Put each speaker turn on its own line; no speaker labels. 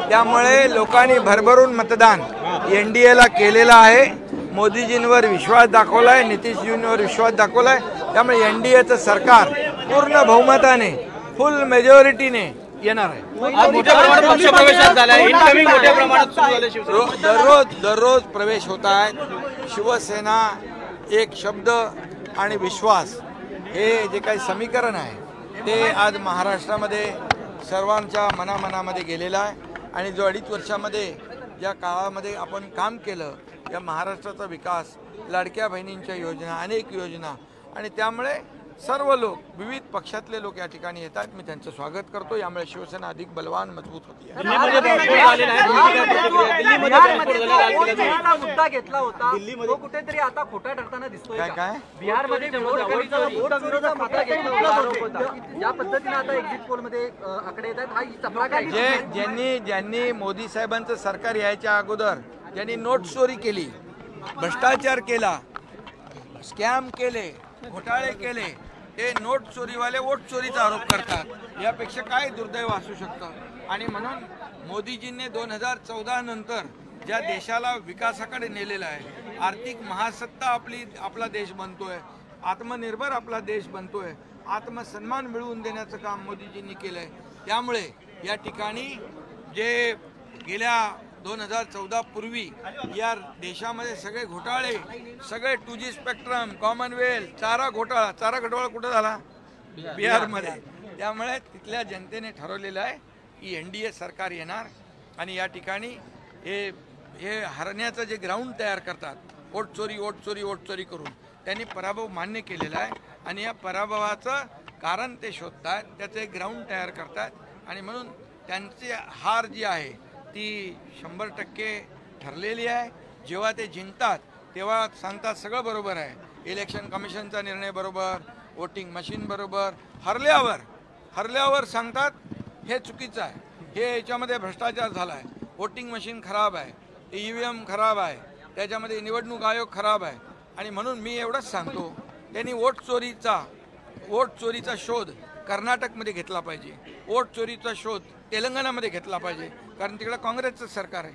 त्यामुळे लोकांनी भरभरून मतदान एनडीएला केलेलं आहे। मोदीजींवर विश्वास दाखवलाय, नितीशजींवर विश्वास दाखवलाय। त्यामुळे एनडीएचं सरकार पूर्ण बहुमताने फुल मेजॉरिटीने येणार आहे। दररोज प्रवेश होत आहेत। शिवसेना एक शब्द आणि विश्वास हे जे काही समीकरण आहे ते आज महाराष्ट्रामध्ये सर्वांच्या मनामध्ये गेलेलं आहे। आणि जो 2.5 वर्षामध्ये या काळामध्ये आपण काम केलं, या महाराष्ट्राचा विकास, लाडक्या बहिणींच्या योजना, अनेक योजना, आणि त्यामुळे सर्व लोक, विविध पक्षातले लोक या ठिकाणी येतात। मी त्यांचं स्वागत करतो। यामुळे शिवसेना अधिक बलवान मजबूत होती आहे।
मुद्दा घेतला होता तो कुठेतरी आता खोटा ठरताना दिसतोय।
काय
बिहारमध्ये ज्या पद्धतीने आता एक्झिट पोल मध्ये आकडे येतात, हा चपला काय?
ज्यांनी मोदी साहेबांचं सरकार यायच्या अगोदर ज्यांनी नोट चोरी केली, भ्रष्टाचार केला, स्कॅम केले, घोटाळे केले, ते नोट चोरीवाले वोट चोरीचा आरोप करतात। यापेक्षा काय दुर्दैव असू शकतं? आणि म्हणून मोदीजींनी 2014 नंतर ज्या देशाला विकासाकडे नेलेलं आहे, आर्थिक महासत्ता आपला देश बनतोय, आत्मनिर्भर आपला देश बनतोय, आत्मसन्मान मिळवून देण्याचं काम मोदीजींनी केलंय। त्यामुळे या ठिकाणी जे गेल्या 2014 पूर्वी या देशामध्ये सगळे घोटाळे, सगळे 2G स्पेक्ट्रम, कॉमनवेल्थ, चारा घोटाळा कुठं झाला? बिहारमध्ये। त्यामुळे तिथल्या जनतेने ठरवलेलं आहे की एनडीए सरकार येणार आणि या ठिकाणी हे हरण्याचं जे ग्राउंड तयार करतात, वोट चोरी करून त्यांनी पराभव मान्य केलेला आहे। आणि या पराभवाचं कारण ते शोधतात, त्याचं एक ग्राउंड तयार करतात। आणि म्हणून त्यांची हार जी आहे ती 100% ठरलेली आहे। जेव्हा ते जिंकतात तेव्हा सांगतात सगळं बरोबर आहे, इलेक्शन कमिशनचा निर्णय बरोबर, वोटिंग मशीन बरोबर। हरल्यावर सांगतात हे चुकीचं आहे, हे याच्यामध्ये भ्रष्टाचार झाला आहे, वोटिंग मशीन खराब आहे, EVM खराब आहे, त्याच्यामध्ये निवडणूक आयोग खराब आहे। आणि म्हणून मी एवढंच सांगतो, त्यांनी वोट चोरीचा शोध कर्नाटकमध्ये घेतला पाहिजे, वोट चोरीचा शोध तेलंगणामध्ये घेतला पाहिजे, कारण तिकडे काँग्रेसचं सरकार आहे।